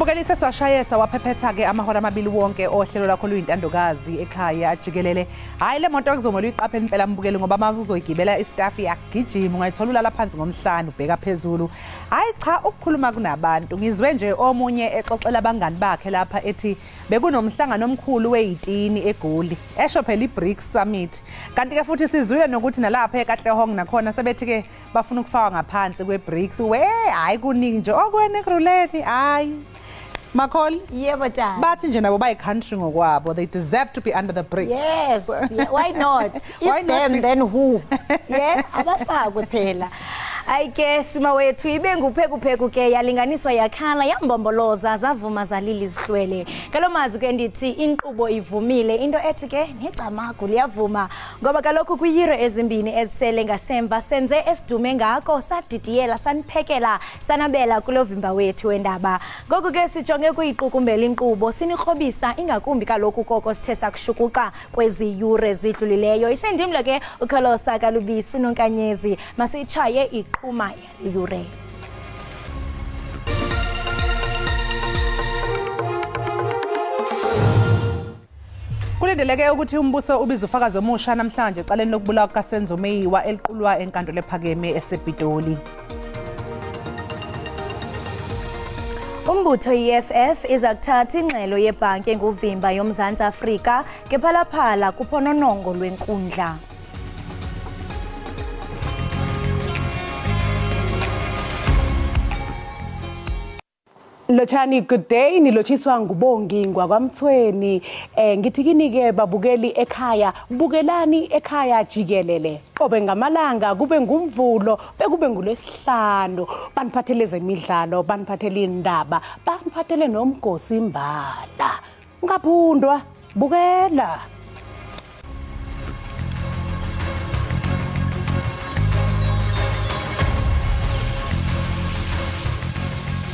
Mbukeli swashayesa waphephetha ke amahora amabili wonke ohlelo lakho luyintandokazi ekhaya Jikelele. Hayi le moto akuzomela uyiqaphe impela mbukeli ngoba uma uzoyigibela istaff yakugijima ungayithola ulala phansi ngomhlanu ubheka phezulu. Hayi cha ukukhuluma kunabantu ngizwe nje omunye exoxela abangani bakhe lapha ethi bekunomhlangano omkhulu weitini eGoli esho phela iBRICS Summit. Kanti ke futhi sizwe nokuthi nalapha eKatlehong nakhona sebethi ke bafuna ukufaka ngaphansi kweBRICS. We hayi kuningi nje okwene ekruleni hayi Makol, yebo tata. Bathi nje nabo bayi country ngokwabo. They deserve to be under the BRICS. Yes. Yeah, why not? Why if them, then who? Yeah, abafakwe phela. I guess mawethu ibenguphekupheko ke yalinganiswa yakhala yambomboloza zavuma zalili zihlwele. Kalomazi ke ndithi inkqubo ivumile into ethi ke necamagu liyavuma ngoba kalokho kuyiro ezimbini ezisele ngasemva senze esidume ngako sadidiyela sanphekela sanabela kulovimba wethu wendaba. Ngoku ke sijonge kuyiqukumbela inkqubo sinikhobisa ingakumbi kalokhu koko sithe sakushukuqa kwezi yure zidlulileyo. Isendimle ke ukholosa kalubisi nonkanyezi masichaye Uma yure. Kulindeleke ukuthi umbuso ubiza ufakazi omusha namhlanje ecaleni lokubulawa kaSenzo Meyiwa eliqulwa enkantolo ephakeme eSebhitoli. Umbutho EFF izakuthatha ingxelo yebhanki nguvimba yomzantsi Afrika ngephalaphala kuphononongo lwenkundla. Lochani, good day. Nilochiswa ngubongi ngwakwamthweni. Ngithi kini ke babukeli ekhaya, bukelani ekhaya Jikelele. Qobe ngamalanga kube ngumvulo, bekube ngulesihlanu. Baniphathele zemidlalo, baniphathele indaba, baniphathele nomgosi imbala. Ngaphundwa, bukela.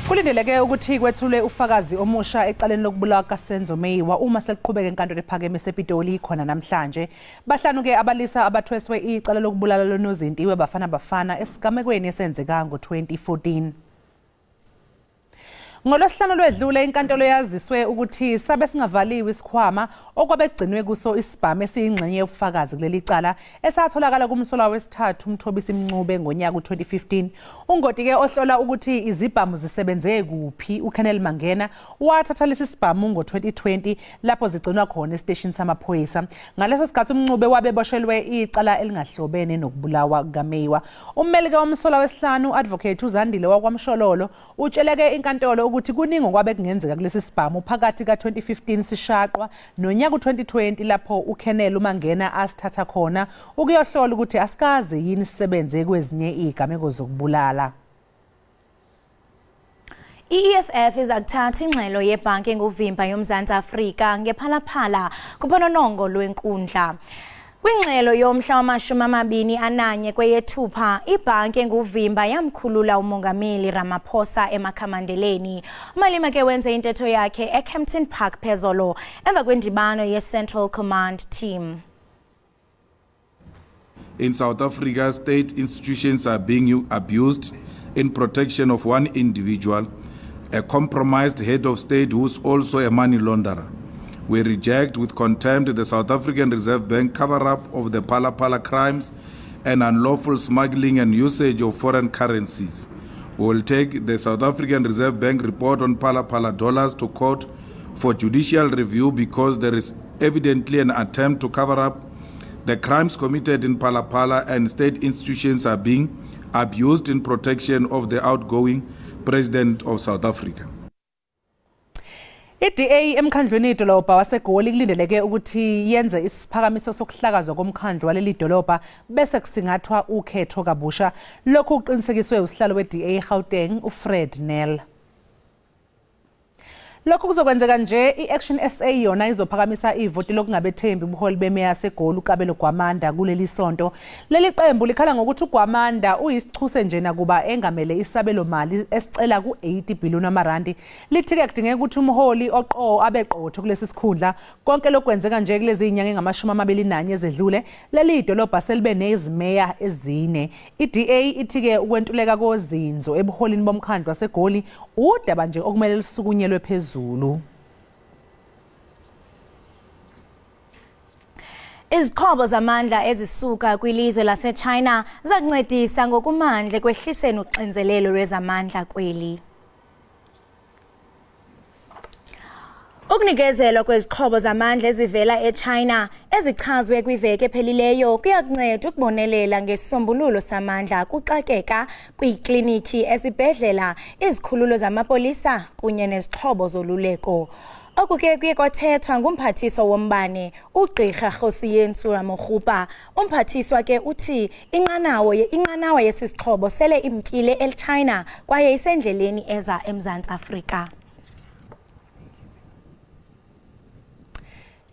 Kulindeleke ukuthi kwethule ufakazi omusha ecaleni lokubulawa kaSenzo Meyiwa uma seliqhubeka enkantolo ephakeme eSebhitoli khona namhlanje. Bahlanu ke abalisa abathweswe icala lokubulala lonozintiwe bafana esigamekweni esenzeka ngo-2014. Ngolosihlanu lwedlule inkantolo yaziswe ukuthi sabe singavaliwe isikhwama okwabegcinwe kuso isibhamu esiyingxenye yobufakazi kuleli cala esatholakala kumsola wesithathu umthobisi Mncube ngonyaka u-2015. Ungoti ke ohlola ukuthi izibhamu zisebenze kuphi uKenel Mangena wathatha lesi sibhamu ngo-2020 lapho zigcinwa khona estation samaphoyisa. Ngaleso sikhathi uMncube wabeboshelwe icala elingahlobene nokubulawa kukaMeyiwa. Ummeli womsola wesihlanu advocate uZandile wakwamshololo utsheleke inkantolo ukuthi kuningi okwabe kungenzeka kulesi sibhamu phakathi ka-2015 sishaqwa nonyaka u-2020 lapho uKenel uMangena asithatha khona ukuyohlola ukuthi asikaze yini sisebenze kwezinye izigameko zokubulala. EFF izakuthatha ingxelo yebhanki nguvimba yomzantsi Afrika ngephalaphala kuphononongo lwenkundla. Kwingxelo yomhla wama-21 kweyeThupha, ibhanki nguvimba yamkhulula umongameli Ramaphosa emakhamandeleni. Umalima ke wenze intetho yakhe eKempton Park phezolo emva kwendibano ye-Central Command Team. In South Africa, state institutions are being abused in protection of one individual, a compromised head of state who's also a money launderer. We reject with contempt the South African Reserve Bank cover-up of the Phala crimes and unlawful smuggling and usage of foreign currencies. We will take the South African Reserve Bank report on Phala dollars to court for judicial review because there is evidently an attempt to cover up the crimes committed in Phala and state institutions are being abused in protection of the outgoing President of South Africa. I-DA emkhandlweni idolobha waseGoli kulindeleke ukuthi yenze isiphakamiso sokuhlakazwa komkhandlu waleli dolobha bese kusingathwa ukhetho kabusha. Lokhu kuqinisekiswe usihlalo we-DA eGauteng uFred Nel. Lokho kuzokwenzeka nje iAction SA yona izophakamisa ivoti lokungabethembi ubuholi bemeya seGoli uKabelo Gwamanda kuleli sonto. Leli qembu likhala ngokuthi uGwamanda uyisichuse nje nakuba engamele isabelo mali esicela ku80 billion amarandi. Lithi-ke kudingeka ukuthi umholi abeqotho kulesi sikhundla. Konke lokwenzeka nje kulezi inyanga engama21 ezedlule. Leli idolobha selibe nezimeya ezine. iDA ithi-ke ukwentuleka kozinzo ebuholini bomkhandlu waseGoli udaba nje okumele lisukunyelwe phezulu. Izixhobo zamandla ezisuka kwilizwe laseChina zakuncedisa ngokumandla kwehliseni uxinzelelo lwezamandla kweli. Ukunikezelwa kwezixhobo zamandla ezivela eChina ezichazwe kwiveki ephelileyo kuyakunceda ukubonelela ngesisombululo samandla kuxakeka kwiikliniki, ezibhedlela, izikhululo zamapolisa kunye nezixhobo zoluleko. Okuke kuye kwathethwa ngumphathiswa wombane uGqirha Khosiyentsu Ramokgopa. Umphathiswa ke uthi inqanawa yesixhobo sele imkile eChina kwaye isendleleni eza eMzantsi Afrika.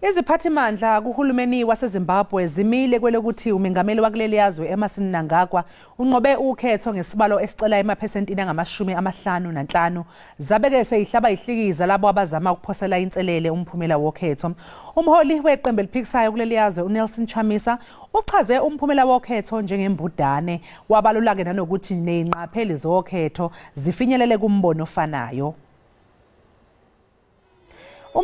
Iziphathimandla kuhulumeni waseZimbabwe zimile kwelokuthi umengameli wakuleli yazwe Emmerson Mnangagwa unqobe ukhetho ngesibalo esicela emaphesentini angama-55 zabeke seyihlaba ihlikiza labo abazama ukuphosela inselele umphumela wokhetho. Umholi weqembu eliphikisayo kuleli yazwe uNelson Chamisa uchaze umphumela wokhetho njengembudane, wabalula-ke nanokuthi nezingqapheli zokhetho zifinyelele kumbono ofanayo.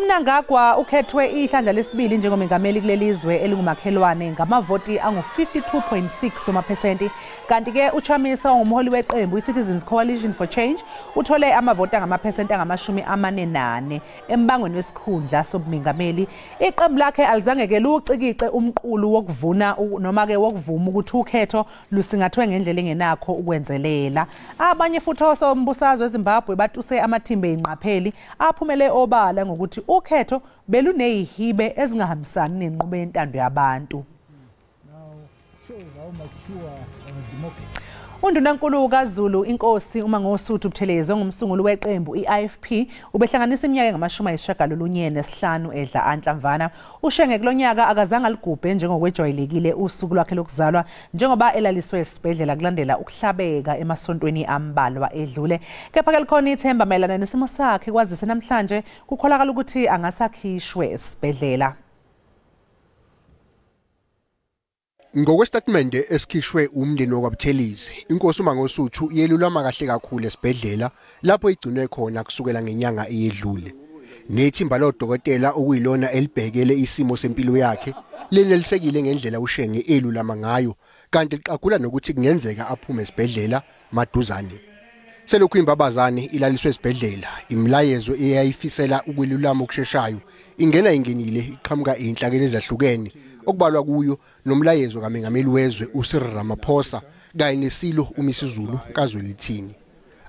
Mnangagwa ukhethwe ihlandla lesibili njengomengameli kulelizwe elingumakhelwane ngamavoti angu-52.6 amaphesenti, kanti-ke uChamisa ongumholi weqembu iCitizens Coalition for Change uthole amavoti angamaphesenti angu-44 embangweni wesikhundla sobumengameli. Iqembu lakhe alizange-ke luwucikice umqulu wokuvuna noma-ke wokuvuma ukuthi ukhetho lusingathwe ngendlela engenakho ukwenzelela. Abanye futhi osombusazwe eZimbabwe batuse amathimba ey'ngqapheli aphumele obala ngokuthi ukhetho beluneyihibe ezingahambisani nenqubo yentando yabantu. UNdunankulu kaZulu inkosi uMangosuthu Buthelezi ongumsunguli weqembu iIFP ubehlanganisa iminyaka engama-95 edla anhlamvana. Ushenge kulonyaka akazange aligubhe njengokwejwayelekile usuku lwakhe lokuzalwa njengoba elaliswe esibhedlela kulandela ukuhlabeka emasontweni ambalwa edlule. Kepha-ke likhona ithemba mayelana nesimo sakhe kwazise namhlanje kukholakala ukuthi angasakhishwe esibhedlela. Ngokwestatimende esikhishwe umndeni wakwaButhelezi, inkosi uMangosuthu yelulama kahle kakhulu esibhedlela lapho igcinwe khona kusukela ngenyanga eyedlule. Nethimba lodokotela okuyilona elibhekele isimo sempilo yakhe lenelisekile ngendlela ushenge elulama ngayo, kanti liqagula nokuthi kungenzeka aphume esibhedlela maduzane. Selokhu imbabazane ilaliswe esibhedlela, imlayezo eyayifisela ukwelulama okusheshayo ingena ingenile iqhamuka enhlakeni ezahlukene okubalwa kuyo nomlayezo kamengameli wezwe uCyril Ramaphosa kanye nesilo uMisuzulu kaZwelithini.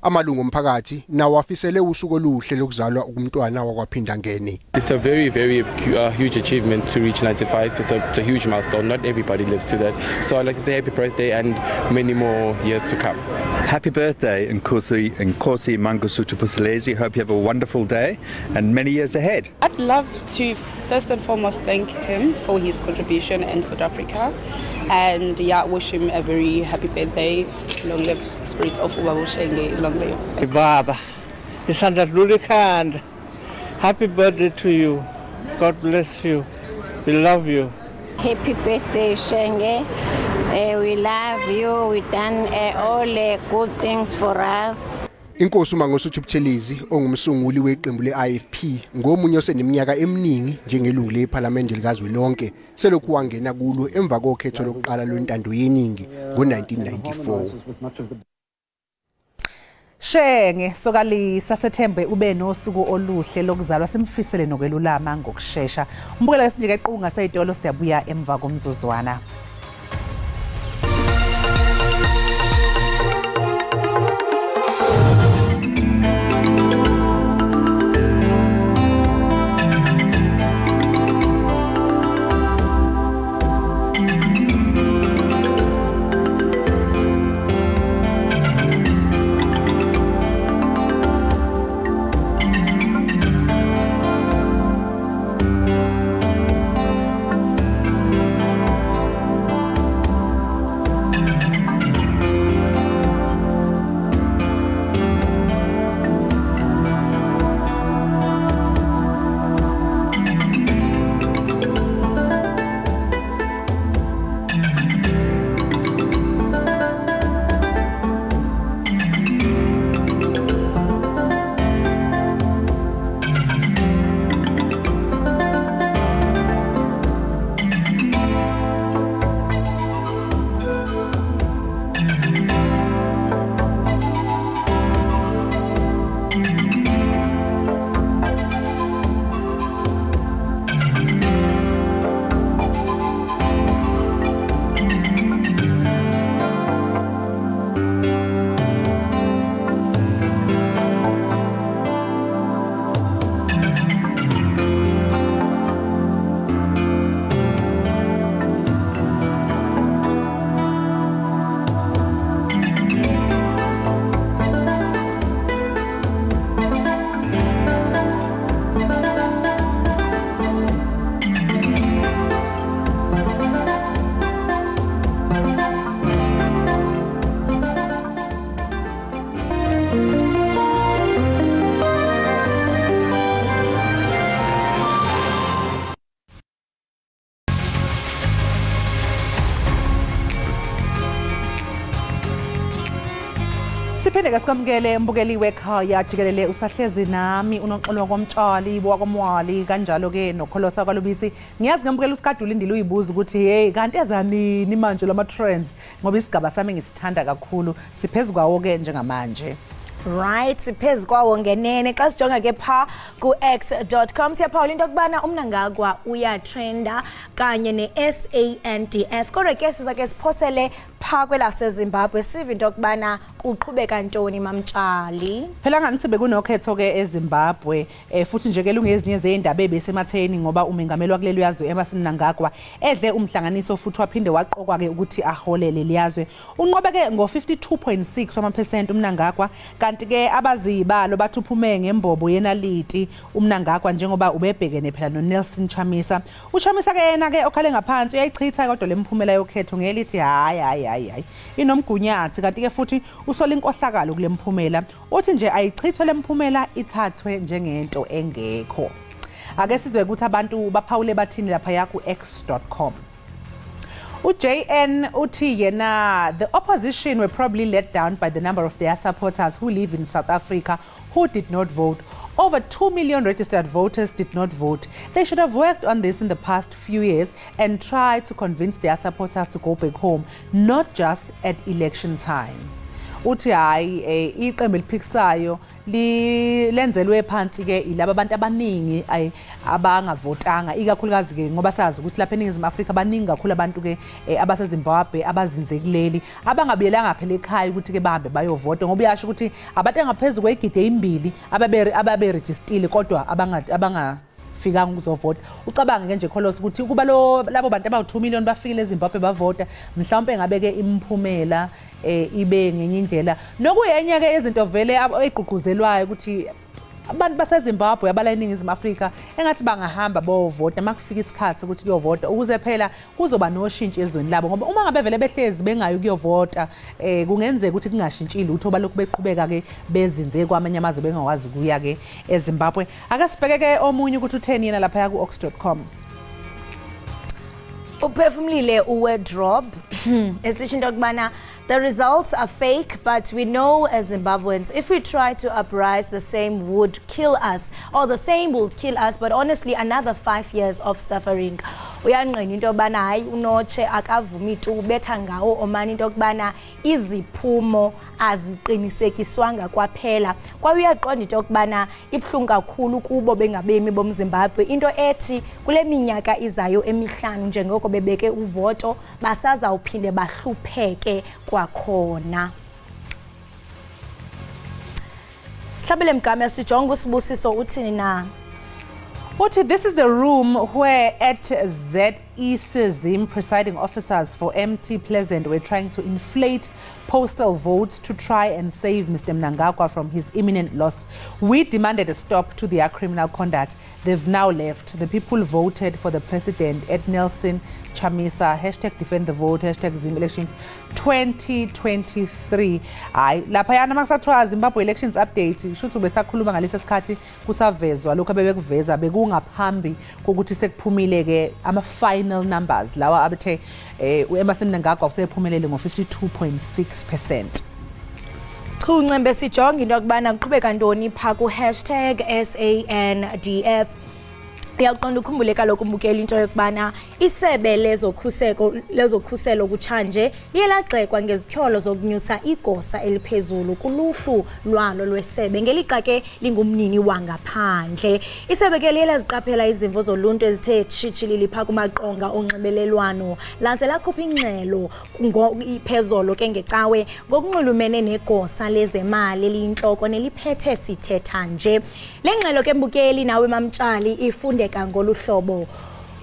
Amalungu omphakathi nawo afisele usuku oluhle lokuzalwa kumntwana wakwaphinda ngene. It's a very huge achievement to reach 95. It's a huge milestone. Not everybody lives to that. So I'd like to say happy birthday and many more years to come. Happy birthday, Nkosi Mangosuthu Buthelezi. Hope you have a wonderful day and many years ahead. I'd love to first and foremost thank him for his contribution in South Africa, and wish him a very happy birthday. Long live the spirit of Ubaba Ushenge. Long live. Baba, happy birthday to you. God bless you. We love you. Happy birthday, Shenge. We love you. We've done all good things for us. Inkosi uMangosuthu Buthelezi ongumsunguli weqembu leIFP ngomunye oseneminyaka eminingi njengelungu lePhalamende likazwelonke selokhu wangena kulo emva kokhetho lokuqala lwentando yeningi ngo-1994. Shenge sokalisa sethembe ube nosuku oluhle lokuzalwa simfisele nokwelulama ngokushesha. Umbukela esinjike equnga sayitolo siyabuya emva komzuzwana. Siphinde ke sikwamukele mbukeli wekhaya Jikelele usahlezi nami unoxolo komtshali wakwamwali kanjalo ke nokholosa kwalubisi. Ngiyazi ngembukela usikadule indile uyibuza ukuthi hey kanti ezanini manje lama trends ngoba isigaba sami ngisithanda kakhulu siphezulu kwawo ke njengamanje. Right, siphez kwawo ngenene xa sijonga ke pha ku x.com siyaphawula into kubana umnangagwa uyatrenda kanye ne-SANDF kodwa ke siza ke siphosele pha kwelaseZimbabwe siva into kubana kuqhubeka ntoni mamtshali. Phela ngathi bekunokhetho ke eZimbabwe futhi nje ke lungezinye zeindaba ebesematheni ngoba umengameli wakuleli yazwe Emerson Mnangagwa edle umhlanganiso futhi waphinde waqokwa ke ukuthi aholele liyazwe. Unqobe ke ngo-52.6% uMnangagwa kanti ke abazibalo bathuphume ngembobo yenaliti uMnangagwa njengoba ubebhekene phela noNelson Chamisa. uChamisa ke yena ke okhale ngaphansi uyayichitha kodwa lemphumela yokhetho ngelithi hayi inomgunyathi kanti ke futhi usola inkohlakalo kule mphumela uthi nje ayichithwe lemphumela ithathwe njengento engekho. Ake sizwe ukuthi abantu baphawule bathini lapha ya ku x.com. JN uthi yena the opposition were probably let down by the number of their supporters who live in South Africa who did not vote. Over 2 million registered voters did not vote. They should have worked on this in the past few years and tried to convince their supporters to go back home, not just at election time. Uthi hayi iqembu eliphikisayo lenzelwe phansi ke ilaba abantu abaningi abangavotanga ikakhulukazi ke ngoba sazi ukuthi lapha eNingizimu Afrika abaningi kakhulu abantu ke abaseZimbabwe abazinzekileli abangabuyelanga phela ekhaya ukuthi ke bahambe bayovota ngoba uyasho ukuthi abantu engaphezulu kwegide ezimbili ababe registered kodwa fikanga ukuzovota. Ucabange ke nje kholosi ukuthi kuba labo bantu aba2 million bafikile eZimbabwe bavota mhlawumbe ngabe ke imphumela ibe ngenye indlela nokuyenye ke izinto vele eziqhuquzelwayo ukuthi abantu baseZimbabwe abala eNingizimu Afrika engathi bangahamba bovota makufika isikhathi ukuthi kuyovota ukuze phela kuzoba noshintsho ezweni labo ngoba uma ngabe vele behlezi bengayi ukuyovota kungenzeka ukuthi kungashintshile utho balokhu beqhubeka ke bezinze kwamanye amazwe bengakwazi ukuya ke eZimbabwe. Ake sibheke ke omunye ukuthi utheni yena lapha ku ox.com. Uphefumlile uwedrop esisho into kubana the results are fake, but we know as Zimbabweans, if we try to uprise, the same would kill us, or the same will kill us, but honestly, another 5 years of suffering. Uyanqena into yobana hayi unotshe akavumi tu ubetha ngawo omani into yokubana iziphumo aziqinisekiswanga kwaphela. Kwa uyaqonda into yokubana ibhlungu kakhulu kubo bengabemi bomZimbabwe into ethi kule minyaka izayo emihlanu njengoko bebeke uvoto basaza uphinde bahlupheke kwakhona. Hlabele mgama sijonga usibusiso uthini na. This is the room where at ZECZIM presiding officers for MT Pleasant were trying to inflate postal votes to try and save Mr. Mnangagwa from his imminent loss. We demanded a stop to their criminal conduct. They've now left. The people voted for the president at Nelson Chamisa, #defend the vote, #Zim elections 2023. Lapha yana makusathiwa Zimbabwe elections update shuthu besakhuluma ngalesi sikhathi kusavezwa lokho abebekuveza bekungaphambi kokuthi sekuphumile ke ama final numbers lawa abethe uEmerson Mnangagwa usephumelele ngo-52.6%. Chunqembe sijonga into yokubana kuqhubeka ntoni pha ku #SANDF. Uyaqonda ukhumbule kaloku umbukela into yokubana isebe lezokhuselo kutshanje yelagxekwa ngezityholo zokunyusa igosa eliphezulu kuluhlu lwalo lwesebe ngelixa ke lingumnini wangaphandle. Isebe ke liyaziqaphela izimvo zoluntu ezithe tshitshilili pha kumaqonga onxibelelwano laze lakhupha ingxelo iphezolo ke ngecawe ngokunxulumene negosa lezemali eliyintloko neliphethe sithetha nje. Le ngxelo ke mbukeli nawe mamtshali ifunde ngoluhlobo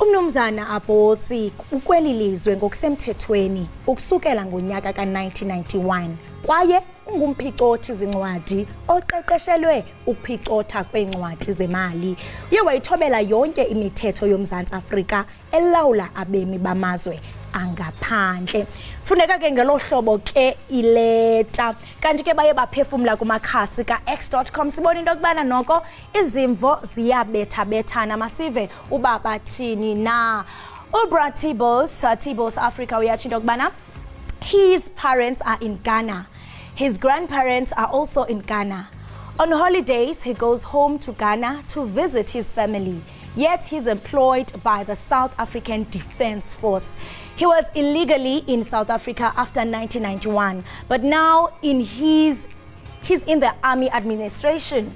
umnumzana Abotsi ukweli lizwe ngokusemthethweni ukusukela ngonyaka ka1991 kwaye ungumphicotho zincwadi oqeqeshelwe ukuphicotha kwencwadi zemali. Uye wayithobela yonke imithetho yomZantsi Afrika elawula abemi bamazwe angaphandle. Funeka ke ngelo hlobo ke ileta kanti ke baye baphefumla kumakhasi ka x.com sibona into kubana noko izimvo ziyabetha-bethana masive ubaba thini na. Ubra Tibos Africa uyatsho into kubana his parents are in Ghana. His grandparents are also in Ghana. On holidays, he goes home to Ghana to visit his family. Yet he's employed by the South African Defence Force. He was illegally in South Africa after 1991, but now he's in the army administration.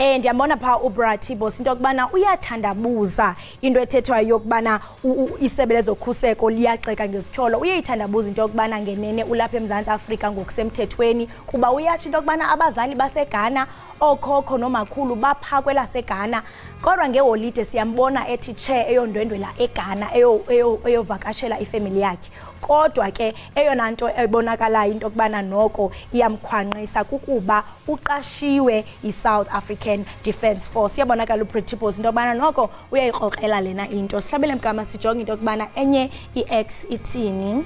And yamona pha uBratibo into yokubana uyathandabuza into ethethwayo yokubana isebe lezokhuseko liyaxeka ngezityholo. Uyayithandabuza into yokubana ngenene ulapha eMzantsi Afrika ngokusemthethweni kuba uyatsho into yokubana abazali baseGhana okhokho nomakhulu bapha kwelaseGhana. Kodwa ngeholide siyambona ethi che eyondwendwela eGhana eyovakashela ifamily yakhe. Kodwa ke eyona nto ebonakalayo into yokubana noko iyamkhwanqisa kukuba uqashiwe iSouth African Defence Force. Iyabonakala uPretty into yokubana noko uyayixoxela lena into. Sihlabele mgama sijonge into yokubana enye i-ex ithini.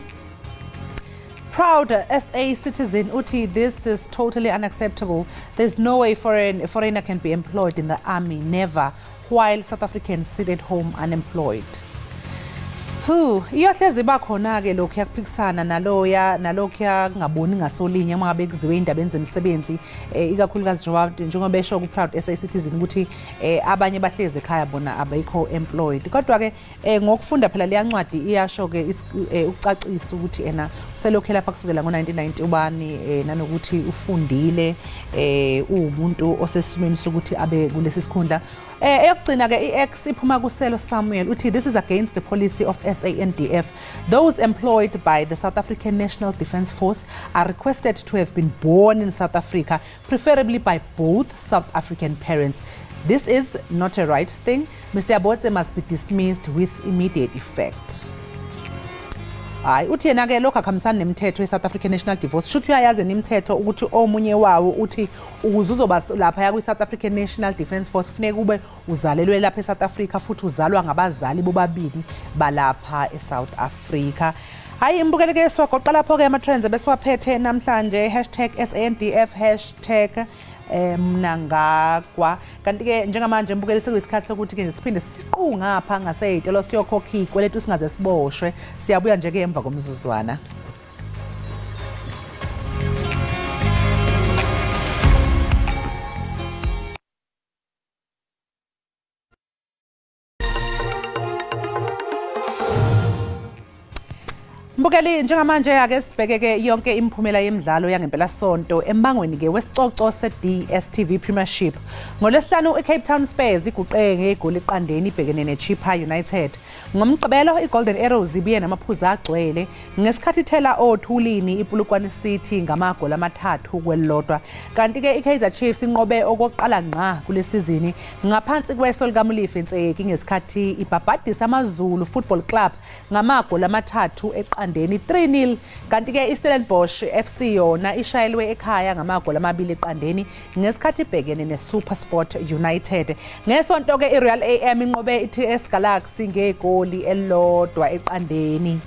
Proud SA citizen Uti, this is totally unacceptable. There's no way a foreigner can be employed in the army, never, while South Africans sit at home unemployed. Iyohlezi bakhona ke lokhu yakuphikisana nalokhu ngaboni ngasolinye uma ngabe kuziwe indaba enzemisebenzi ikakhulukazi njengoba besho ku Proud SA citizen ukuthi abanye bahlezi ekhaya bona abayikho employed. Kodwa ke ngokufunda phela le yancwadi iyasho ke ukucacisa ukuthi ena selokhu lapha kusukela ngo1991 nanokuthi ufundile umuntu osesimeni sokuthi abe kulesi sikhundla. Eyokugcina ke i-ex iphuma kuSelo Samuel uthi this is against the policy of SANDF. Those employed by the South African National Defence Force are requested to have been born in South Africa, preferably by both South African parents. This is not a right thing. Mr. Abotse must be dismissed with immediate effect. Uthi yena ke lokho akhambisana nemithetho yeSouth African National Divorce. Shuthi uyayazi nemithetho ukuthi omunye wawo uthi ukuze uzoba lapha yakwi-South African National Defence Force kufanele kube uzalelwe lapha eSouth Africa futhi uzalwa ngabazali bobabili balapha eSouth Africa. Hayi imbukele ke siwagoqa lapho ke ama-trends besiwaphethe namhlanje #SANDF #mnangagwa. Kanti ke njengamanje mbukele sekuyisikhathi sokuthi ke siphinde siqhu ngapha ngaseyitelo siyokhokha ikweletu singaze siboshwe. Siyabuya nje ke emva komzuzwana. Mbukeli njengamanje ake sibheke ke yonke imiphumela yemidlalo yangempela sonto embangweni ke wesicoco se-DStv Premiership. NgoLwesihlanu iCape Town Spurs iguqe ngegoli eqandeni ibhekene neChippa United. Ngomgqibelo iGolden Arrows ibuye namaphuzu agcwele ngesikhathi thela othulini iPulukwane City ngamagoli amathathu kwelilodwa. Kanti ke iKaizer Chiefs inqobe okokuqala ngqa kule sizini ngaphansi kweso likaMulife Ntseki ngesikhathi ibhabhadisa amaZulu Football Club ngamagoli amathathu eqandeni 3-0. Kanti ke iStellenbosch FC yona ishayelwe ekhaya ngamagoli amabili eqandeni ngesikhathi ibhekene neSuperSport United. Ngesonto ke iRoyal AM inqobe iTS Galaxy ngegoli elilodwa eqandeni.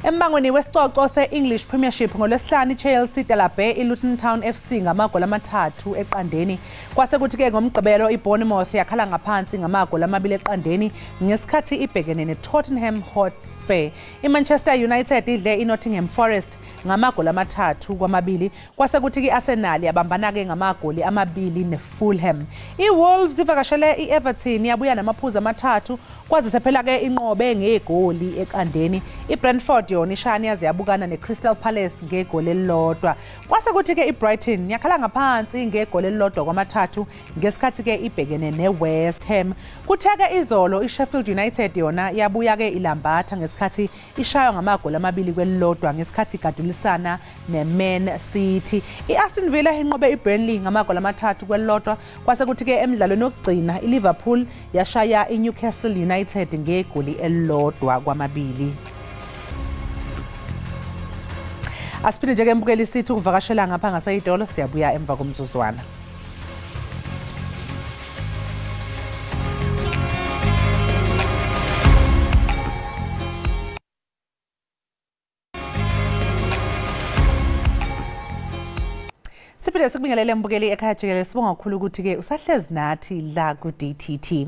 Embangweni wesicoco se-English Premiership ngoLwesihlanu iChelsea Delabe iLuton Town FC ngamagoli amathathu eqandeni. Kwase kuthi ke ngomgqibelo iBournemouth yakhala ngaphansi ngamagoli amabili eqandeni ngesikhathi ibhekene neTottenham Hotspur. iManchester United idle iNottingham Forest ngamagoli amathathu kwamabili. Kwase kuthi iArsenal yabambana ke ngamagoli amabili neFulham. iWolves ivakashele iEverton yabuya namaphuzu amathathu kwazise phela ke inqobe ngegoli eqandeni. iBrentford yona ishani yaze yabukana neCrystal Palace ngegoli elilodwa. Kwase kuthi ke iBrighton yakhala ngaphansi ngegoli elilodwa kwamathathu ngesikhathi ke ibhekene neWest Ham. Kuthe ke izolo iSheffield United yona yabuya ke ilambatha ngesikhathi ishaywa ngamagoli amabili kwelilodwa ngesikhathi igadulisana neMan City. iAston Villa inqobe iBurnley ngamagoli amathathu kwelilodwa. Kwase kuthi ke emidlalweni wokugcina iLiverpool yashaya iNewcastle United ngegoli elilodwa kwamabili. Asiphinde nje ke mbukeli sithi ukuvakashela ngapha ngaseyitolo siyabuya emva komzuzwana. Siphinde sikubingelele mbukeli ekhaya Jikelele sibonga kakhulu ukuthi ke usahlezi nathi la ku DTT.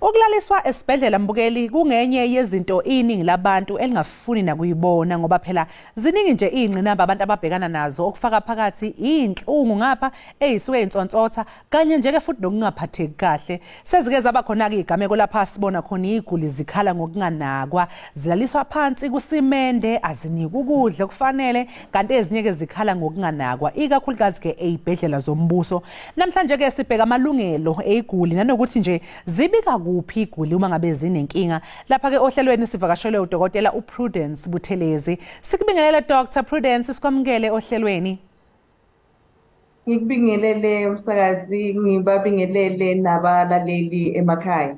Ukulaliswa esibhedlela mbukeli kungenye yezinto iningi labantu elingafuni nakuyibona ngoba phela ziningi nje ingqinamba abantu ababhekana nazo okufaka phakathi inhlungu ngapha ezisuke insontsotha kanye nje ke futhi nokungaphatheki kahle. Sezike zaba khona ke igameko lapha sibona khona iguli zikhala ngokunganakwa, zilaliswa phansi kusimende, azinika ukudla kufanele kanti ezinye ke zikhala ngokunganakwa ikakhulukazi ke ezibhedlela zombuso. Namhlanje ke sibheka amalungelo eziguli nanokuthi nje zibika kuphi iguli uma ngabe zinenkinga. Lapha ke ohlelweni sivakashele udokotela uPrudence Buthelezi. Sikubingelele Dr Prudence, sikwamukele ohlelweni. Ngikubingelele umsakazi, ngibabingelele nabalaleli emakhaya.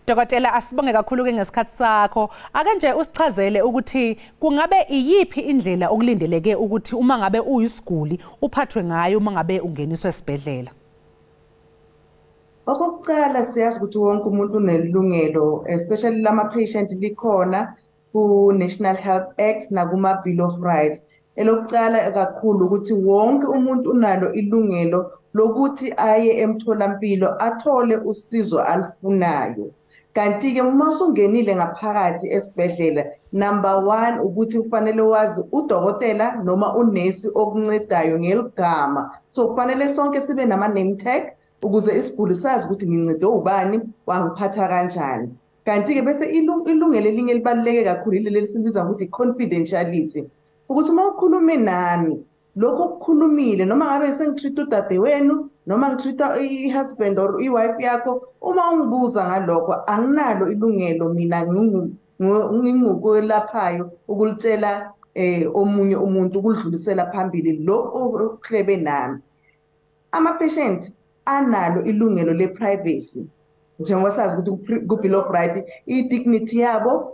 Dokotela, asibonge kakhulu ke ngesikhathi sakho. Ake nje usichazele ukuthi kungabe iyiphi indlela okulindeleke ukuthi uma ngabe uyisiguli uphathwe ngayo uma ngabe ungeniswe esibhedlela. Okokuqala siyazi ukuthi wonke umuntu unelungelo, especially lama patient likhona ku National Health Act nakuma Bill of Rights. Elokuqala kakhulu ukuthi wonke umuntu unalo ilungelo lokuthi aye emtholampilo athole usizo alifunayo. Kanti ke uma usungenile ngaphakathi esibhedlela, number 1 ukuthi ufanele wazi udokotela noma unesi okuncedayo ngeligama. So kufanele sonke sibe nama name tag ukuze isiguli sazi ukuthi ngincede ubani wangiphatha kanjani. Kanti ke bese ilungelo elinye libaluleke kakhulu ileli sibiza ukuthi confidentiality. Ukuthi uma ukhulume nami lokho okukhulumile noma ngabe sengitreat udade wenu noma ngitreat ihusband or iwife yakho, uma ungibuza ngalokho anginalo ilungelo mina ngingukwelaphayo ukulitshela omunye umuntu ukudlulisela phambili lo okuhlebe nami. Ama patient analo ilungelo le privacy njengoba sazi ukuthi ku Bill of Rights i-dignity yabo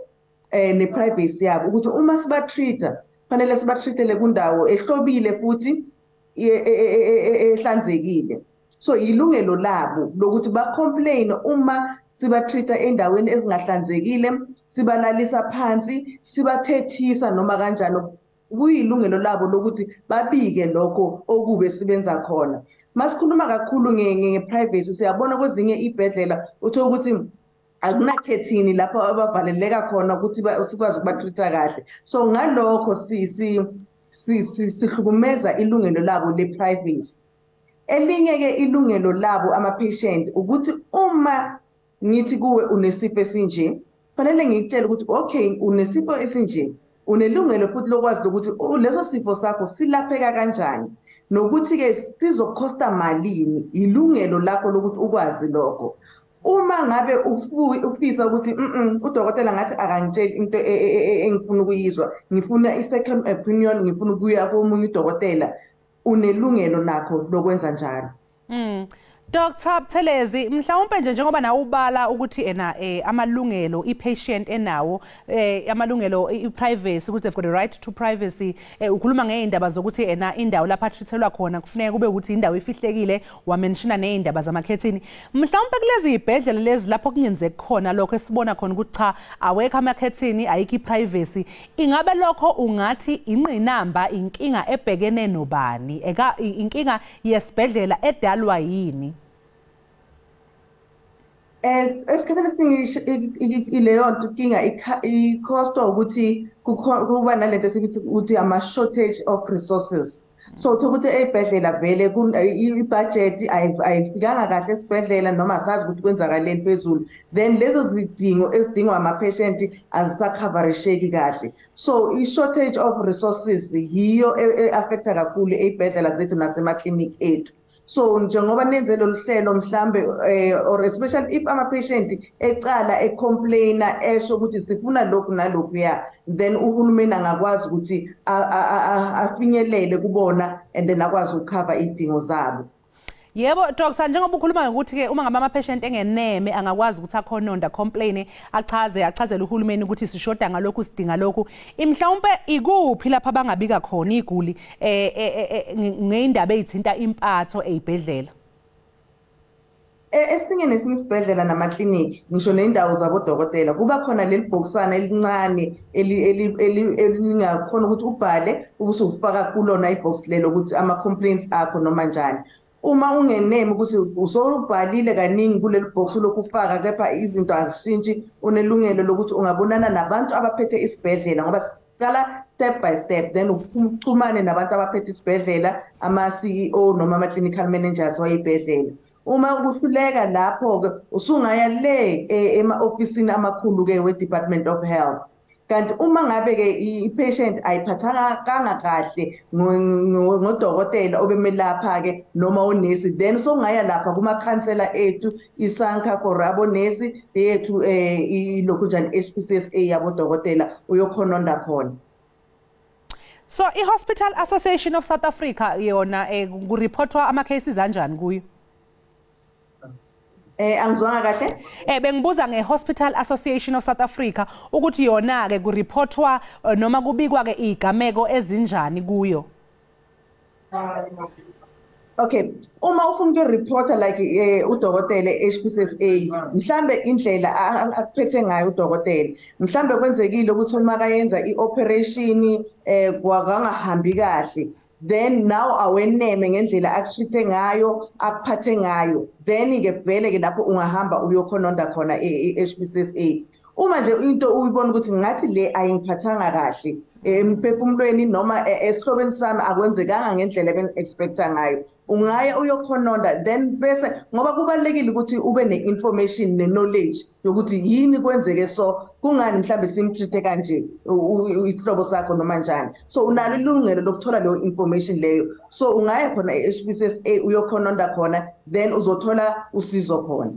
ne privacy yabo ukuthi uma sibatreata fanele sibatreatele kundawo ehlobile futhi ehlanzekile. So ilungelo labo lokuthi ba complain uma sibatreata endaweni ezingahlanzekile, sibalalisa phansi, sibathethisa noma kanjalo. Kuyilungelo labo lokuthi babike lokho okube sibenza khona. Masikhuluma kakhulu nge-privacy siyabona kwezinye ibhedlela uthola ukuthi akunakhethini lapho abavaleleka khona ukuthi sikwazi ukubatreata kahle. So ngalokho sihlukumeza ilungelo labo le-privacy. Elinye ke ilungelo labo ama-patient ukuthi uma ngithi kuwe unesifo esinje, fanele ngikutshele ukuthi okay unesifo esinje, unelungelo futhi lokwazi ukuthi leso sifo sakho silapheka kanjani nokuthi ke sizokhosta malini. Ilungelo lakho lokuthi ukwazi lokho. Uma ngabe ufisa ukuthi udokotela ngathi akangitsheli into engifuna ukuyizwa, ngifuna i-second opinion, ngifuna ukuya komunye udokotela, unelungelo nakho lokwenza njalo. Dr Buthelezi, mhlawumbe nje njengoba nawe ubala ukuthi amalungelo i-patient enawo amalungelo i-privacy ukuthi they've got a right to privacy, ukhuluma ngeindaba zokuthi indawo lapha treatelwa khona kufuneka kube ukuthi indawo ifihlekile, wamenshina neindaba zamakhethini. Mhlawumbe kulezi ibhedlela lezi lapho kungenzeka khona lokho esibona khona ukuthi cha awekho amakhethini, ayikho i-privacy, ingabe lokho ungathi ingqinamba, inkinga ebhekene nobani, inkinga yesibhedlela edalwa yini? Esikhathini esiningi ileyo nkinga ikhostwa ukuthi kuba nalento esibithi ukuthi ama-shortage of resources. So ukuthi ey'bhedlela vele i-budget ayifikanga kahle esibhedlela noma sazi ukuthi kwenzakaleni phezulu, then lezo zidingo ezidingwa ama-patient azisakhavarisheki kahle. So i-shortage of resources yiyo e-affecta kakhulu ey'bhedlela zethu nasemaklinikhi ethu. So njengoba nenze lolu hlelo mhlambe or especially if ama-patient ecala ecomplaina esho ukuthi sifuna lokhu nalokhu ya, then uhulumeni angakwazi ukuthi afinyelele kubona and then akwazi ukukhava idingo zabo. Yebo Dr, njengoba ukhuluma ukuthi ke uma ngaba ama-patient engeneme angakwazi ukuthi akhononda complain achazele uhulumeni ukuthi sishoda ngalokhu sidinga lokhu. Mhlawumbe ikuphi lapha bangabika khona iguli ngeindaba ezithinta impatho ezibhedlela? Esinye nesinye isibhedlela namakliniki ngisho nendawo zabodokotela kuba khona leli bhokisana elincane elingakhona ukuthi ubhale ubusufaka kulona ibhox lelo ukuthi ama complaints akho noma njani. uma ungeneme ukuthi usobhalile kaningi kuleli box lokufaka kepha izinto azishintshi unelungelo lokuthi ungabonana nabantu abaphethe isibhedlela ngoba siqala step by step then uchumane nabantu abaphethe isibhedlela ama-CEO noma ama-clinical managers wayibhedlela. Uma kuhluleka lapho ke usungaya le ema-ofisini amakhulu ke we-Department of Health. Kanti uma ngabe ke i-patient ayiphathanga kahle ngodokotela obemelapha ke noma onesi then songaya lapha kuma-counselor ethu isanka for abonesi yethu ilokhu njani HPCSA yabodokotela uyokhononda khona. So i-Hospital Association of South Africa yona kureportwa ama-cases kanjani kuyo? Angizwanga kahle. Bengibuza nge-Hospital Association of South Africa ukuthi yona ke kureportwa noma kubikwa ke igameko ezinjani kuyo. Okay, uma ufuna uku-reporta like udokotela HPCSA mhlambe indlela akuphethe ngayo udokotela mhlambe kwenzekile ukuthi uma kayenza i-operation kwakangahambi kahle then now aweneme ngendlela akushithe ngayo akuphathe ngayo then ke vele ke lapho ungahamba uyokhononda khona e-HPCSA. Uma nje into uyibona ukuthi ngathi le ayingiphathanga kahle emphefumulweni noma esihlobeni sami akwenzekanga ngendlela ebeng-expecta ngayo ungaya uyokhononda then bese ngoba kubalulekile ukuthi ube ne-information ne-knowledge yokuthi yini kwenzeke so kungani mhlambe simtreat kanje isihlobo sakho noma njani so unalo ilungelo lokuthola leyo information leyo so ungaya khona e-HPCSA uyokhononda khona then uzothola usizo khona.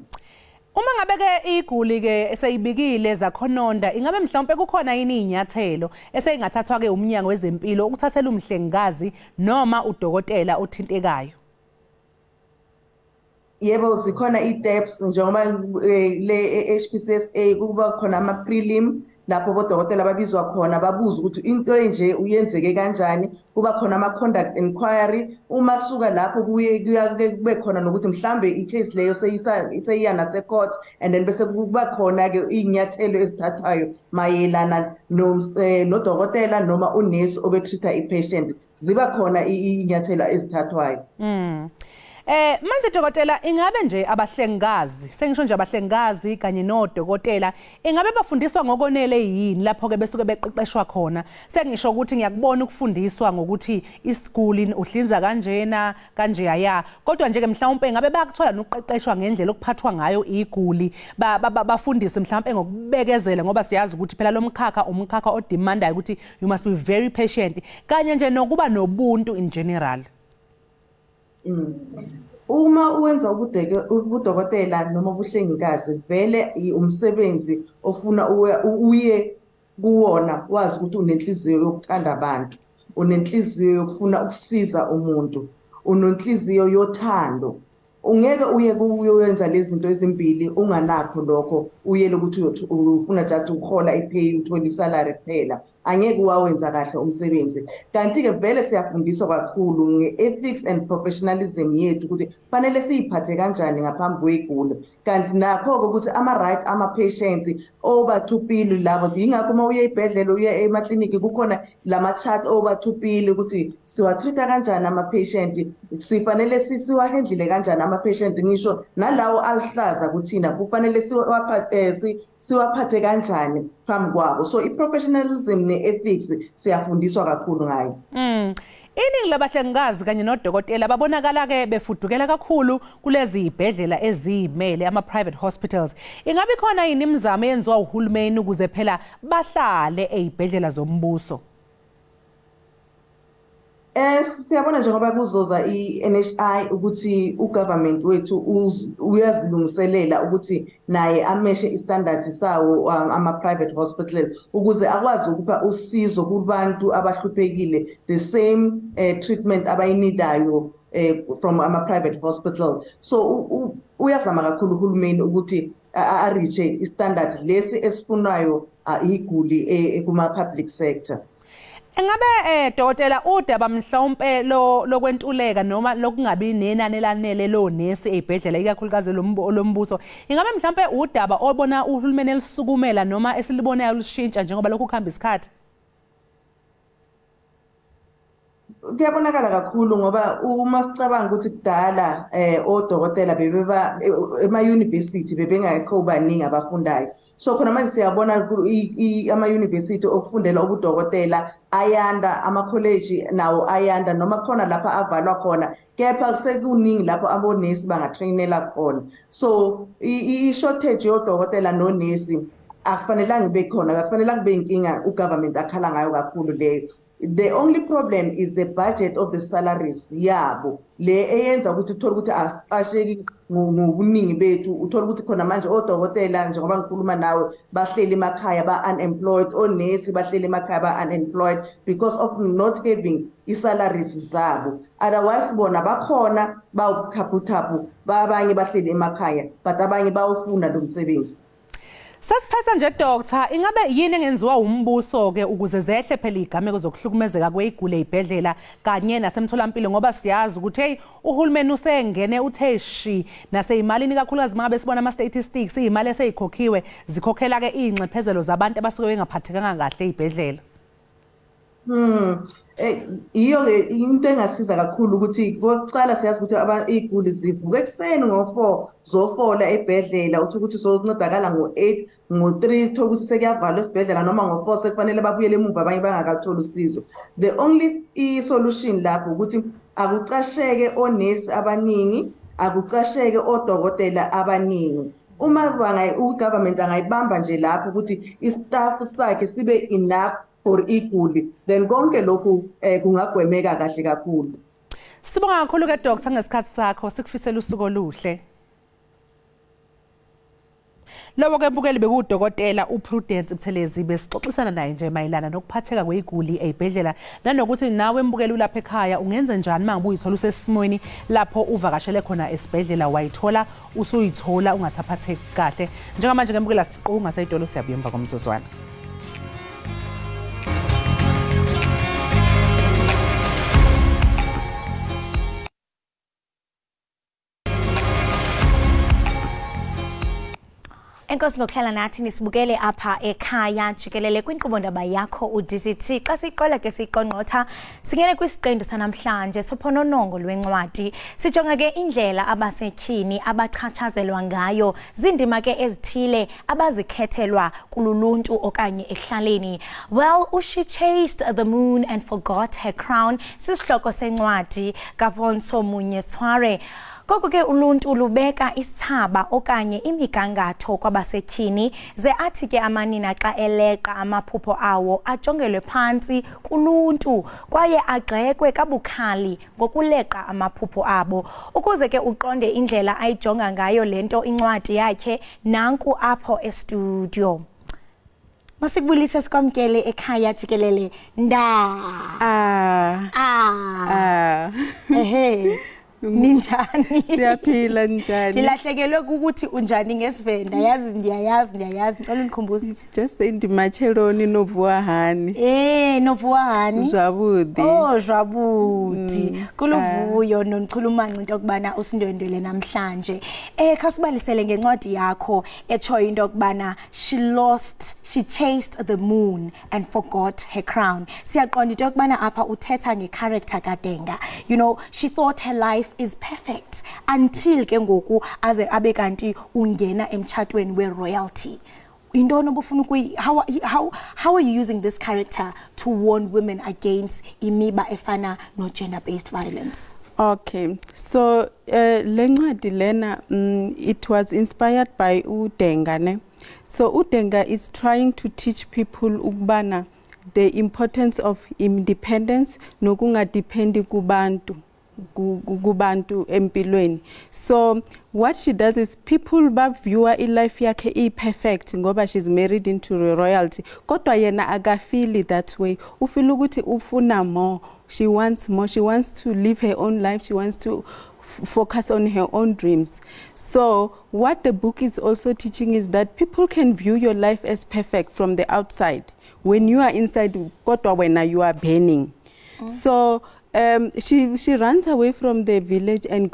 Uma ngabe ke iguli ke eseyibikile zakhononda ingabe mhlawumbe kukhona yini inyathelo eseyingathathwa ke umnyango wezempilo ukuthathela umhlengikazi noma udokotela othintekayo? Yebo zikhona i-steps njengoba le HPCSA kuba khona ama-prelim lapho bodokotela babizwa khona babuza ukuthi into enje uyenzeke kanjani kuba khona ama-conduct inquiry uma suka lapho kube khona nokuthi mhlambe i-case leyo seyiya nase-court and then bese kuba khona-ke iy'nyathelo ezithathwayo mayelana nodokotela noma unesi obetreat-a i-patient ziba khona iy'nyathelo ezithathwayo. Manje dokotela ingabe nje abahlengikazi sengisho nje abahlengikazi kanye nodokotela ingabe bafundiswa ngokonele yini lapho ke besuke beqeqeshwa khona sengisho ukuthi ngiyakubona ukufundiswa ngokuthi isiguli uhlinza kanjena kanje yaya kodwa nje ke mhlawumbe ingabe bayakuthola nokuqeqeshwa ngendlela okuphathwa ngayo iguli bafundiswe mhlawumbe ngokubekezela ngoba siyazi ukuthi phela lo mkhakha umkhakha odemandayo ukuthi you must be very patient kanye nje nokuba nobuntu in general. Uma uwenza ubudokotela noma ubuhlengikazi vele umsebenzi ofuna uye kuwona wazi ukuthi unenhliziyo yokuthanda abantu unenhliziyo yokufuna ukusiza umuntu unenhliziyo yothando ungeke uye kuyenza lezi zinto ezimbili unganakho lokho uyele ukuthi ufuna just ukhola ipay uthola isalary kuphela angeke wawenza kahle umsebenzi kanti ke vele siyafundiswa kakhulu nge-ethics and professionalism yethu ukuthi fanele siyiphathe kanjani ngaphambi kweguli kanti nakho ukuthi ama-right ama-patients obathupile labo yingakho uma uye ibhedlela uye emakliniki kukhona lama-chart obathupile ukuthi siwatreat-a kanjani ama-patient sifanele siwahendlile kanjani ama-patient ngisho nalawo alihlaza kuthina kufanele siwaphathe kanjani phambi kwabo so i-professionalism ne-ethics siyafundiswa kakhulu ngayo. Iningi labahlengikazi kanye nodokotela babonakala ke befudukela kakhulu kulezi ibhedlela ezimele ama-private hospitals. Ingabe khona yini imizamo eyenziwa uhulumeni ukuze phela bahlale ezibhedlela zombuso? Siyabona njengoba kuzoza i-NHI ukuthi ugovernment wethu uyazilungiselela ukuthi naye ameshe istandard sawo ama-private hospital ukuze akwazi ukupha usizo kubantu abahluphekile the same treatment abayinidayo from ama-private hospital so uyazama kakhulu uhulumeni ukuthi a-reach istandard lesi esifunayo iguli kuma-public sector. Engabe dokotela udaba mhlawumbe lokwentuleka noma lokungabi nenani elanele lo nesi ezibhedlela ikakhulukazi lombuso ingabe mhlawumbe udaba obona uhulumeni elisukumela noma esilibonayo lishintsha njengoba lokhu kuhamba isikhathi? kuyabonakala kakhulu ngoba uma sicabanga ukuthi kudala odokotela bebeba ema-university bebengekho baningi abafundayo. So khona manje siyabona ama-university okufundela ubudokotela ayanda, ama-college nawo ayanda, noma khona lapha avalwa khona, kepha sekuningi lapho abonesi bangatrainela khona. So i-shortage yodokotela nonesi akufanelanga ibe khona, akufanelanga kube inkinga ugovernment akhala ngayo kakhulu leyo. The only problem is the budget of the salaries yabo le eyenza ukuthi uthola ukuthi asiqasheki ngobuningi bethu, uthola ukuthi khona manje odokotela njengoba ngikhuluma nawe bahleli emakhaya ba-unemployed, onesi bahleli emakhaya ba-unemployed because of not having i-salaries zabo. Otherwise bona bakhona bawubuthaphuthaphu, abanye bahleli emakhaya but abanye bawufuna lo msebenzi. Sasiphatha nje doctor, ingabe yini engenziwa umbuso ke ukuze zehle phela igameko zokuhlukumezeka kweziguli ezibhedlela kanye nasemtholampilo, ngoba siyazi ukuthi hey uhulumeni usengene uthe shi naseyimalini kakhulukazi mangabe sibona ama statistics imali eseyikhokhiwe zikhokhela ke ingcephezelo zabantu abasuke bengaphathekanga kahle ezibhedlela. Iyo ke into engasiza kakhulu ukuthi kokucala siyazi ukuthi iziguli zivuka ekseni ngo4 zofola ebhedlela, uthi ukuthi sozincedakala ngo8 ngo3 thola ukuthi sekuyavalwa esibhedlela noma ngo4 sekufanele babuyele emuva abanye bangakathola usizo. The only solution lapho ukuthi akucasheke onesi abaningi, akucasheke odokotela abaningi. Uma ugovernment angayibamba nje lapho ukuthi istaff sakhe sibe enough for iguli, then konke lokhu kungagwemeka kahle kakhulu. Sibonga kakhulu ke doctor ngesikhathi sakho, sikufisela usuku oluhle. Lobo ke bukeli bekudokotela uPrudence Buthelezi besixoxisana naye nje mayelana nokuphatheka kweziguli ezibhedlela nanokuthi nawe embukeli ulapha ekhaya ungenza njani mangabe uyithola usesimweni lapho uvakashele khona esibhedlela wayithola usuyithola ungasaphatheki kahle. Njengamanje ke mbukela siqunga sayidolo siyabuya emva komzuzwana. Enkosi ngokuhlala nathi nisibukele apha ekhaya jikelele kwinkqubo-ndaba yakho uDCT. Xa siqala ke siqonqotha singene kwisiqendu sanamhlanje sophononongo lwencwadi. Sijonga ke indlela abasetyhini abachatshazelwa ngayo zindima ke ezithile abazikhethelwa kululuntu okanye ekuhlaleni. Well, she chased the moon and forgot her crown. Sisihloko sencwadi kaPonso Munyetsware. Koko ke uluntu lubeka isithaba okanye imigangatho kwabasetyhini ze athi ke amanina xa eleqa amaphupho awo ajongelwe phantsi kuluntu kwaye agxekwe kabukhali ngokuleqa amaphupho abo. Ukuze ke uqonde indlela ayijonga ngayo lento incwadi yakhe nanku apho estudio. Masikubulise sikwamkele ekhaya jikelele ehe. Ninjani? Siyaphila njani? Dilahlekelwe ukuthi unjani ngesivenda. Yazi ndiyayazi. Ngicela unikhumbuze. It's just Ndimacheloni Novuahani. Novuahani. Zwabudi. Oh, Zwabudi. Kuluvuyo nonichulumanci into kubana usindwendwele namhlanje. Khasibalisele ngencwadi yakho echo into kubana she chased the moon and forgot her crown. Siyaqonda into kubana apha uthetha ngecharacter kaDenga. You know, she thought her life is perfect until ke ngoku aze abe kanti ungena emtshatweni we-royalty. How are you using this character to warn women against imiba efana no gender-based violence? Okay, so lencwadi lena it was inspired by uDenga ne. So uDenga is trying to teach people ukubana the importance of independence nokungadependi kubantu empilweni. So what she does is people view life yakhe perfect ngoba she's married into royalty. Kodwa yena akafili that way. Ufila ukuthi ufuna more. She wants more. She wants to live her own life. She wants to focus on her own dreams. So what the book is also teaching is that people can view your life as perfect from the outside. When you are inside, kodwa when you are burning. So she runs away from the village and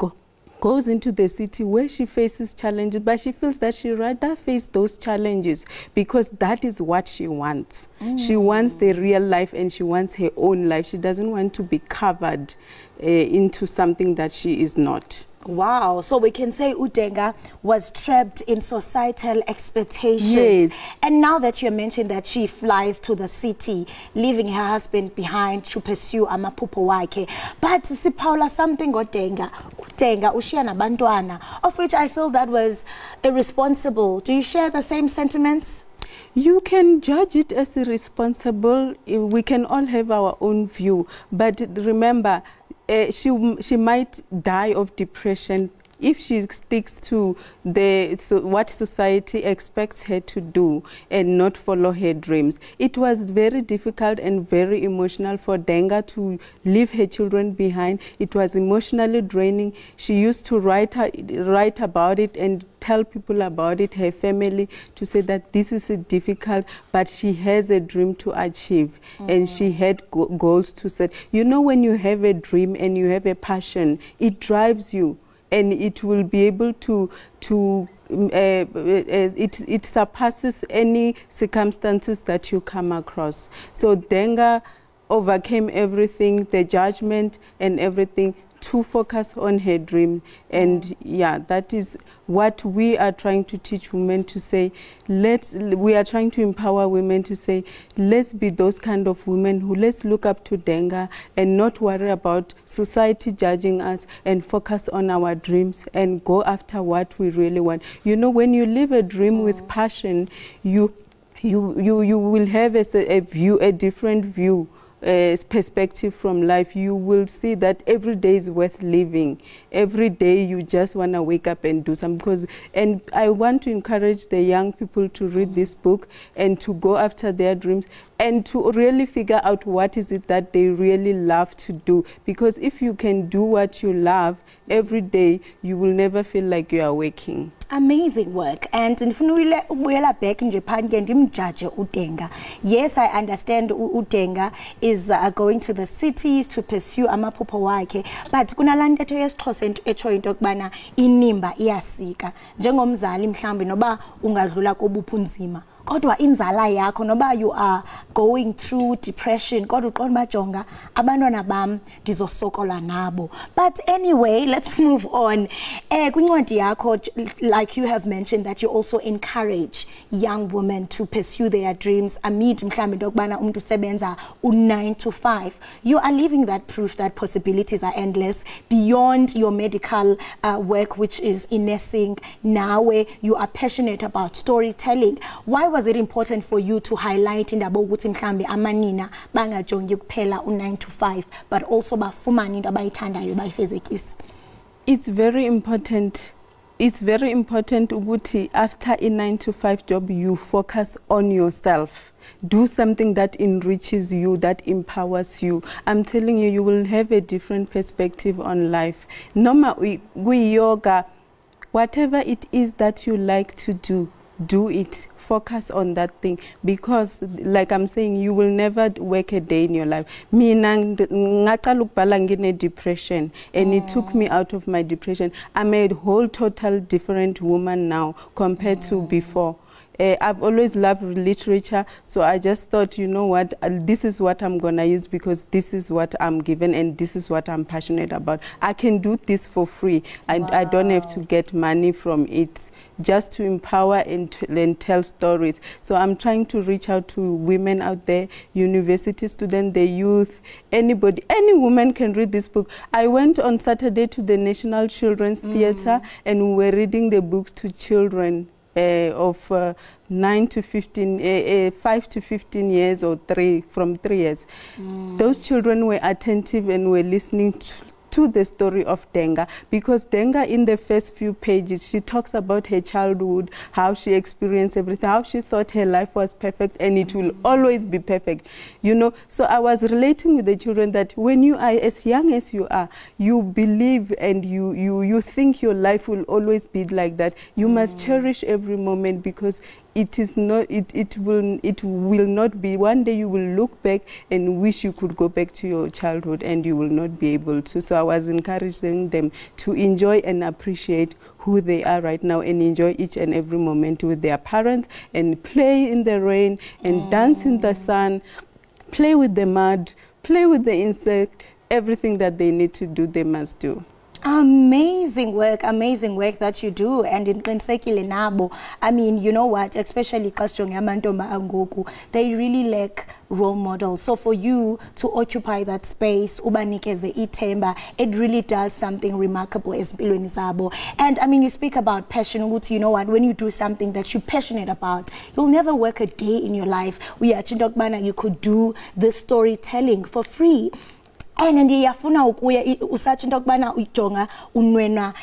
goes into the city where she faces challenges, but she feels that she rather face those challenges because that is what she wants. She wants the real life and she wants her own life. She doesn't want to be covered into something that she is not. Wow, so we can say Udenga was trapped in societal expectations. Yes. And now that you mentioned that she flies to the city, leaving her husband behind to pursue amaphupho wakhe. But Sipaula, something Udenga ushiya nabantwana, of which I feel that was irresponsible. Do you share the same sentiments? You can judge it as irresponsible. We can all have our own view. But remember, she might die of depression if she sticks to what society expects her to do and not follow her dreams. It was very difficult and very emotional for Denga to leave her children behind. It was emotionally draining. She used to write about it and tell people about it, her family, to say that this is difficult, but she has a dream to achieve and she had goals to set. You know, when you have a dream and you have a passion, it drives you. And it will be able it surpasses any circumstances that you come across. So Denga overcame everything, the judgment and everything, to focus on her dream. And yeah, that is what we are trying to teach women to say. We are trying to empower women to say, let's be those kind of women who let's look up to Denga and not worry about society judging us and focus on our dreams and go after what we really want. You know, when you live a dream with passion, you will have a different view. Perspective from life. You will see that every day is worth living. Every day you just want to wake up and do something. And I want to encourage the young people to read this book and to go after their dreams and to really figure out what is it that they really love to do. Because if you can do what you love every day, you will never feel like you are working. Amazing work. And if we back in Japan, Udenga. Yes, I understand Udenga is going to the cities to pursue amaphupho wakhe, but kuna lantetho yesixhosa echo into kubana inimba iyasika njengomzali mhlambi noba ungadlula kobuphunzima kodwa inzala yakho noba you are going through depression kodwa uqonda bajonga abantwana bam ndizosokola nabo. But anyway, let's move on. Kwincwadi yakho, like you have mentioned, that you also encourage young women to pursue their dreams amid mhlambi into kubana umuntu usebenza u9 to 5. You are leaving that proof that possibilities are endless beyond your medical work, which is in nursing. Now you are passionate about storytelling. Why was it important for you to highlight indaba ukuthi mhlambi amanina bangajongi kuphela u9 to 5 but also bafumana into abayithandayo bayifezekise? It's very important. It's very important ukuthi after a 9 to 5 job you focus on yourself. Do something that enriches you, that empowers you. I'm telling you, you will have a different perspective on life. Noma we yoga, whatever it is that you like to do it. Focus on that thing, because like I'm saying, you will never work a day in your life. Mina ngaqala ukubhala ngine depression and it took me out of my depression. I'm a whole total different woman now compared to before. I've always loved literature, so I just thought, you know what, this is what I'm gonna use because this is what I'm given and this is what I'm passionate about. I can do this for free and I don't have to get money from it, just to empower and tell stories. So I'm trying to reach out to women out there, university students, the youth, anybody, any woman can read this book. I went on Saturday to the National Children's Theatre and we were reading the books to children of 5 to 15 years or from 3 years. Those children were attentive and were listening to the story of Denga, because Denga in the first few pages, she talks about her childhood, how she experienced everything, how she thought her life was perfect and it will always be perfect, you know. So I was relating with the children that when you are as young as you are, you believe and you think your life will always be like that. You must cherish every moment, because it is not, it will not be, one day you will look back and wish you could go back to your childhood and you will not be able to. So I was encouraging them to enjoy and appreciate who they are right now and enjoy each and every moment with their parents and play in the rain and dance in the sun, play with the mud, play with the insect, everything that they need to do, they must do. Amazing work that you do, and in nabo, I mean, you know what, especially they really lack role models. So for you to occupy that space, ubanikeze ithemba, it really does something remarkable ezimpilweni zabo. And I mean, you speak about passion, you know what, when you do something that you're passionate about, you'll never work a day in your life where you could do this storytelling for free. And ndiyafuna ukuya usathi into kubana ujonga unwena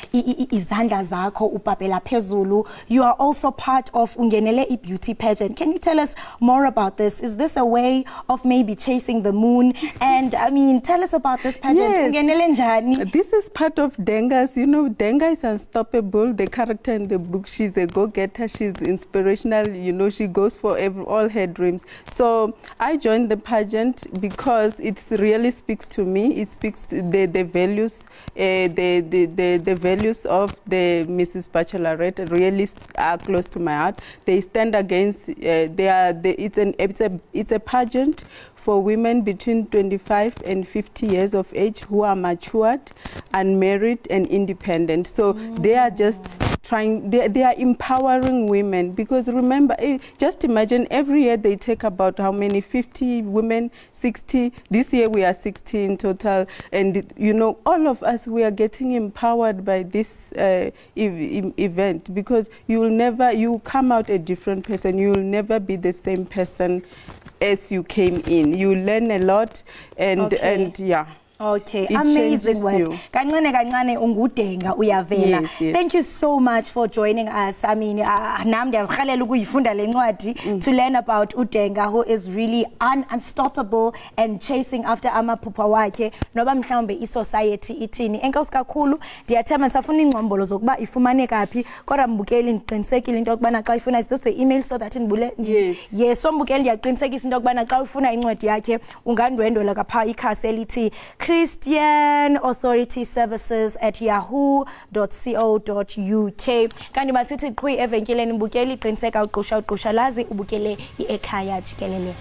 izandla zakho upapela phezulu. You are also part of ungenele beauty pageant. Can you tell us more about this? Is this a way of maybe chasing the moon? And I mean, tell us about this pageant. Ungenele njani? This is part of Denga's. You know, Denga is unstoppable. The character in the book, she's a go-getter. She's inspirational. You know, she goes for all her dreams. So I joined the pageant because it really speaks to me. It speaks to the values, the values of the Mrs. Bachelorette really are close to my heart. They stand against. It's a pageant for women between 25 and 50 years of age who are matured, unmarried, and independent. So they are just trying, they are empowering women, because remember, just imagine every year they take about how many, 50 women, 60, this year we are 60 in total, and you know, all of us, we are getting empowered by this event, because you come out a different person, you will never be the same person as you came in. You learn a lot, and yeah. Okay, it amazing work. Yes. Thank you so much for joining us. I mean, to learn about Udenga, who is really unstoppable and chasing after amaphupha wakhe noba mhlawumbe isociety ithini. Enkosi kakhulu, ndiyathemba nisafuna ingcombolo zokuba ifumaneka phi, kodwa mbukeli ndiqinisekile into yokubana xa ifuna is this the email so that ndibule. Yes, so mbukeli ndiyaqinisekisa into yokubana xa ufuna incwadi yakhe ungandwendwela kapha ikhasi elithi Christian Authority Services at yahoo.co.uk. Kanti masithi qhwi evenkileni mbukeli qiniseka uqusha lazi ubukele Ekhaya Jikelele.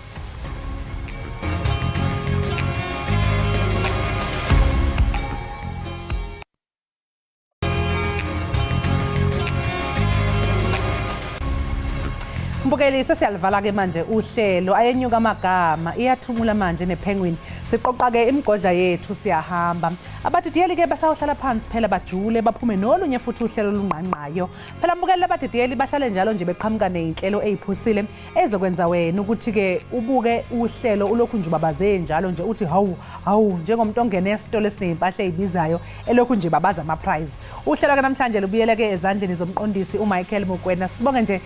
Mbukeli sesiyalivala ke manje uhlelo ayenyuka amagama iyathumula manje nePenguin siqoqa ke imigodla yethu siyahamba abadidiyeli ke basawuhlala phansi phela bajule baphume nolunye futhi uhlelo lunqanqayo phela mbukeli abadidiyeli bahlale njalo nje beqhamuka nezinhlelo eziphusile ezokwenza wena ukuthi ke ubuke uhlelo ulokhu nje babaze njalo nje uthi hawu njengomuntu ongena esitolo esinezimpahla ezibizayo elokhu nje babaza ama prize. Uhlelo ke namhlanje lubuyele ke ezandleni zomqondisi uMichael Mokwena. Sibonge nje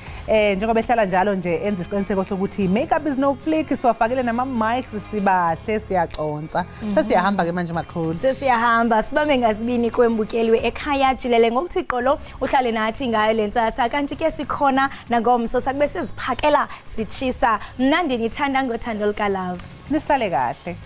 njengoba ehlala njalo nje enza isiqiniseko sokuthi makeup is no flick, siwafakile nama mics sibahle siyaconsa. Sesiyahamba ke manje makhulu. Sesiyahamba sibambe ngazibini kwembukeli weEkhaya Jikelele ngokuthi qolo uhlale nathi ngayo lensatha kanti ke sikhona nangomso sakube siziphakela sichisa. Mnandi nithanda ngothando lika love. Nisale kahle.